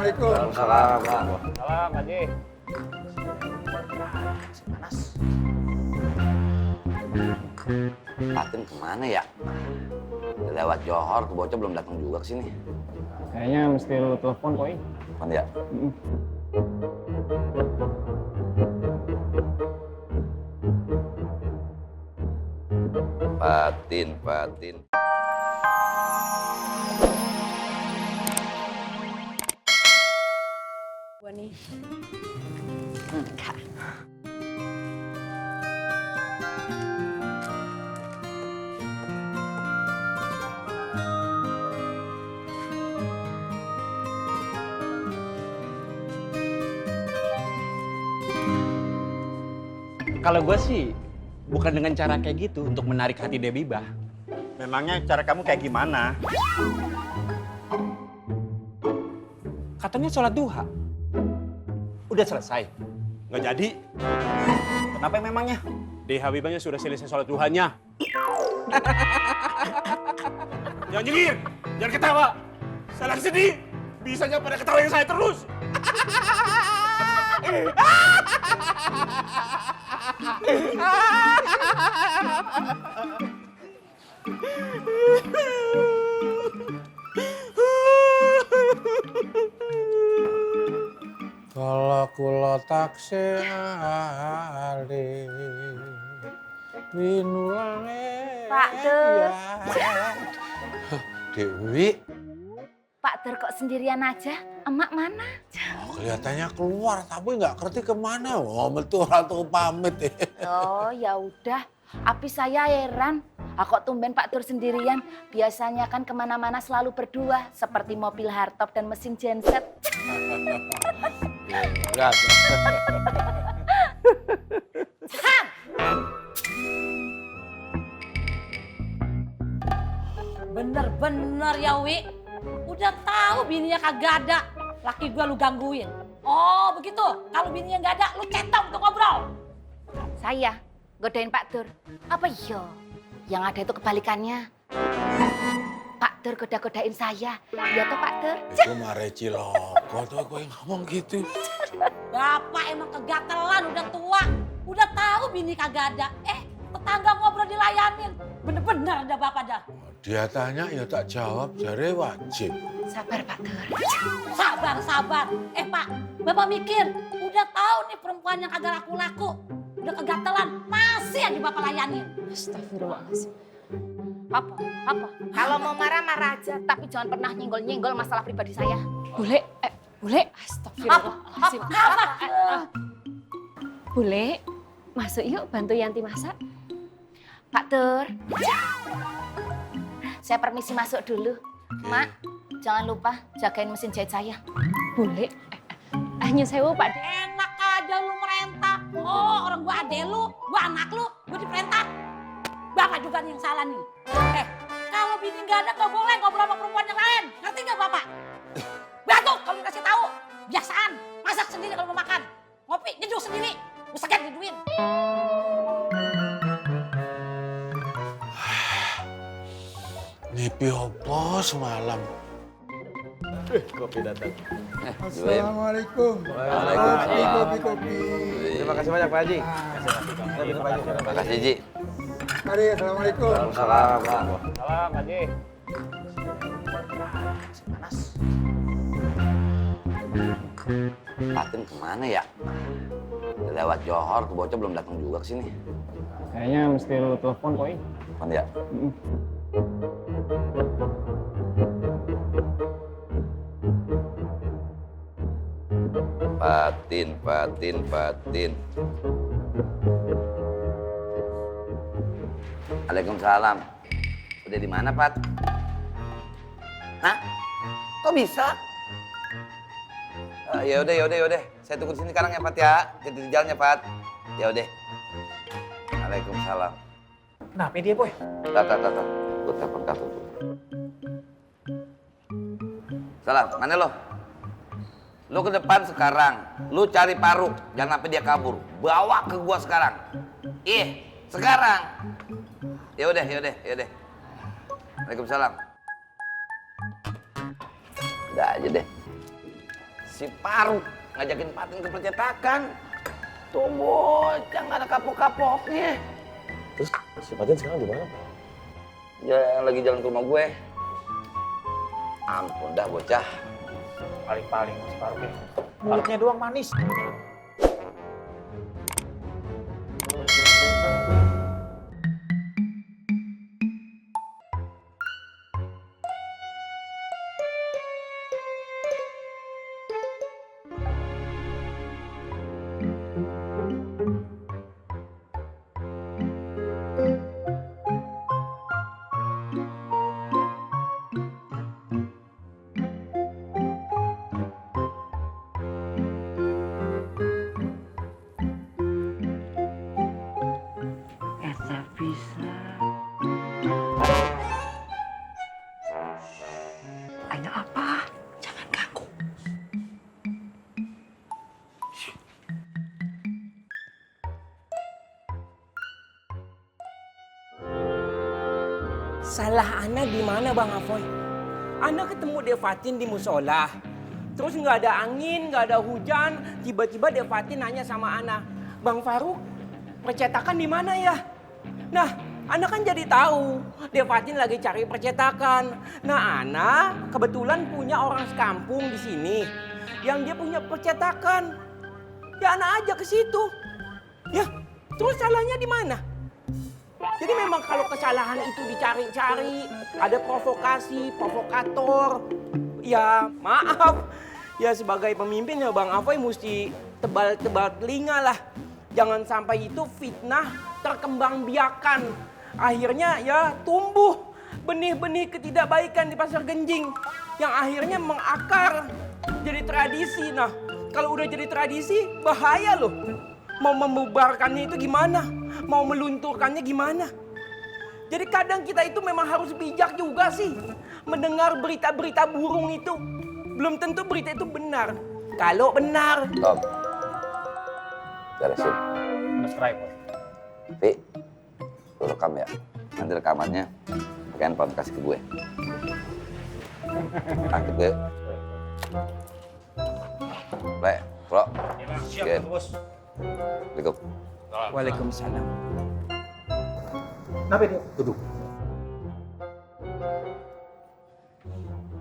Assalamualaikum. Waalaikumsalam. Salam, Haji. Panas. Patin kemana ya? Lewat Johor, tuh bocah belum datang juga ke sini. Kayaknya mesti lu telepon, Koi. Kan ya? Patin. Gua nih. Enggak. Kalau gue sih bukan dengan cara kayak gitu untuk menarik hati Debibah. Memangnya cara kamu kayak gimana? Katanya sholat duha. Udah selesai. Nggak jadi. Kenapa memangnya? Di Habibahnya sudah selesai sholat duhanya. Jangan nyengir, jangan ketawa. Saya lagi sedih. Bisanya pada ketawain saya terus. Kalau kula taksih ali winulane. Pak Dur. Dewi, Pak Dur kok sendirian aja? Emak mana? kelihatannya keluar tapi nggak ngerti kemana. Oh, betul atau pamit ya. Oh ya udah. Api saya heran. Kok tumben Pak Dur sendirian? Biasanya kan kemana-mana selalu berdua. Seperti mobil hardtop dan mesin genset. Berat. Bener-bener ya Wi, udah tahu bininya kagak ada, laki gua lu gangguin. Oh begitu, kalau bininya nggak ada, lu centang untuk ngobrol. Saya godain Pak Dur. Apa iya? Yang ada itu kebalikannya. Pak Dur goda-godain saya. Ya toh Pak Dur? Itu mare ciloko tuh gue ngomong gitu. Bapak emang kegatelan, udah tua, udah tahu bini kagak ada. Tetangga ngobrol dilayanin, bener-bener ada bapak dah. Dia tanya ya tak jawab, jare wajib. Sabar Pak Dur. Sabar. Pak, bapak mikir, udah tahu nih perempuan yang kagak laku-laku, udah kegatelan, masih aja bapak layanin. Astagfirullahaladzim. Apa? Kalau mau marah-marah aja, tapi jangan pernah nyenggol-nyenggol masalah pribadi saya. Bule. Astagfirullahaladzim. Bule, masuk yuk bantu Yanti masak. Pak Dur. Saya permisi masuk dulu. Mak, jangan lupa jagain mesin jahit saya. Bule, hanya sewu Pak. Enak aja lu merentah. Oh, orang gua ade lu, gua anak lu, gua diperintah. Bapak juga nih yang salah nih. Kalau bini nggak ada nggak boleh ngobrol sama perempuan yang lain. Ngerti nggak Bapak? Batuk kalau dikasih tahu. Biasaan, masak sendiri kalau mau makan. Ngopi, nyeduh sendiri. Usahakan diduin. Nyepi opo semalam? Kopi datang. Assalamualaikum. Waalaikumsalam. Kopi. Terima kasih banyak Pak Haji. Terima kasih, Ji. Mari, assalamualaikum. Waalaikumsalam. Salam, Haji. Panas. Patin kemana ya? Lewat Johor, tuh bocah belum datang juga ke sini. Kayaknya mesti lu telepon, Koi. Kan ya? Patin. Waalaikumsalam. Udah di mana, Pat? Hah? Kok bisa? Ya udah. Saya tunggu di sini sekarang ya, Pat ya. Jadi di jalan ya, Pat. Ya udah. Waalaikumsalam. Kenapa dia, Boy? Tata. Gue telepon kartu dulu. Salam, mana lo? Lo ke depan sekarang. Lo cari Paru, jangan sampai dia kabur. Bawa ke gua sekarang. Sekarang. Ya udah. Waalaikumsalam. Udah aja deh. Si Paruk ngajakin Fatin ke percetakan. Tuh bocah nggak ada kapok-kapoknya. Terus si Fatin sekarang di mana, Pak? Ya lagi jalan ke rumah gue. Ampun dah bocah. Paling-paling si Paruk ya. Mulutnya doang manis. Salah Ana di mana Bang Afoy? Ana ketemu Devatin di musola. Terus nggak ada angin, nggak ada hujan. Tiba-tiba Devatin nanya sama Ana, Bang Faruk, percetakan di mana ya? Nah, Ana kan jadi tahu Devatin lagi cari percetakan. Nah, Ana kebetulan punya orang sekampung di sini yang dia punya percetakan. Ya Ana aja ke situ. Ya, terus salahnya di mana? Jadi memang kalau kesalahan itu dicari-cari, ada provokasi, provokator, ya maaf. Ya sebagai pemimpin ya Bang Afoy mesti tebal-tebal telinga lah. Jangan sampai itu fitnah terkembang biakan. Akhirnya ya tumbuh benih-benih ketidakbaikan di Pasar Genjing. Yang akhirnya mengakar jadi tradisi. Nah kalau udah jadi tradisi bahaya loh. Mau membubarkannya itu gimana? Mau melunturkannya gimana? Jadi kadang kita itu memang harus bijak juga sih. Mendengar berita-berita burung itu. Belum tentu berita itu benar. Kalau benar. Tom. Beresin. Subscribe. Vi, lu rekam ya. Nanti rekamannya pakai handphone kasih ke gue. Angkat gue. Baik, bro. Siap, Bos. Assalamualaikum. Waalaikumsalam. Kenapa dia? Duduk.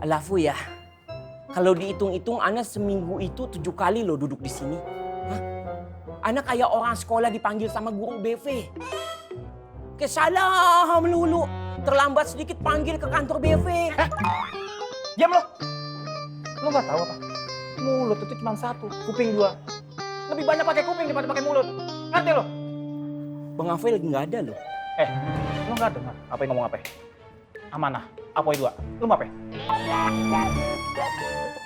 Alafu ya, kalau dihitung-hitung Ana seminggu itu 7 kali loh duduk di sini. Hah? Ana kayak orang sekolah dipanggil sama guru BV. Kesalah melulu. Terlambat sedikit panggil ke kantor BV. Diam lo. Lo nggak tahu apa? Mulut itu cuma satu, kuping 2. Lebih banyak pakai kuping daripada pakai mulut. Ngerti lo? Bang Afoy lagi nggak ada loh. Lo nggak dengar apa yang ngomong apa? Amanah, Apoy 2. Lo mau apa?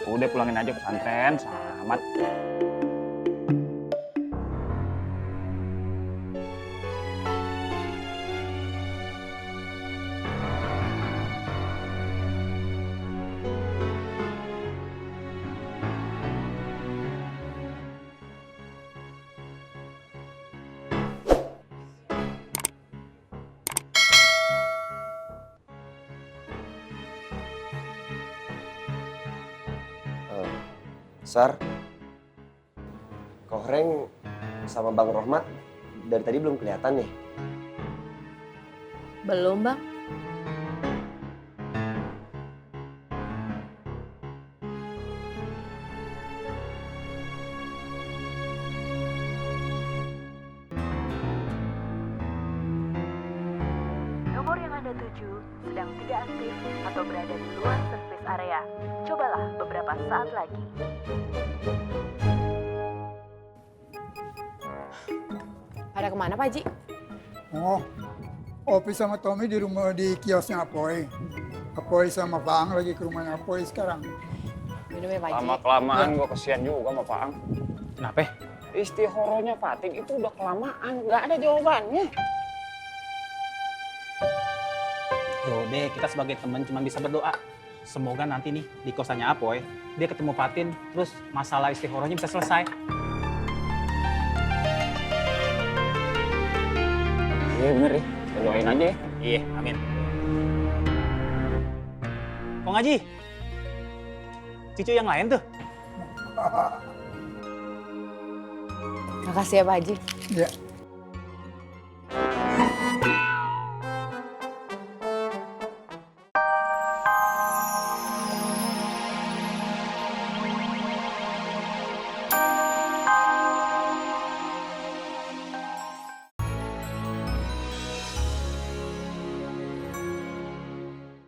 Udah pulangin aja pesantren, selamat. Sar, Kohreng sama Bang Rohmat dari tadi belum kelihatan nih. Belum, Bang. Nomor yang Anda tuju sedang tidak aktif atau berada di luar service area. Cobalah beberapa saat lagi. Pada kemana Pak Ji? Oh, Opi sama Tommy di rumah di kiosnya Apoy. Apoy sama Bang lagi ke rumahnya Apoy sekarang. Minum ya Pak Ji. Lama-kelamaan gue kesian juga sama Pak Ang. Kenapa? Istihoronya Fatin itu udah kelamaan, nggak ada jawabannya. Udah, kita sebagai teman cuma bisa berdoa. Semoga nanti nih di kosannya Apoy, dia ketemu Fatin, terus masalah istihoronya bisa selesai. Iya bener ya, kita doain aja ya. Iya, amin. Kong Haji, cucu yang lain tuh? Makasih ya Pak Haji. Ya.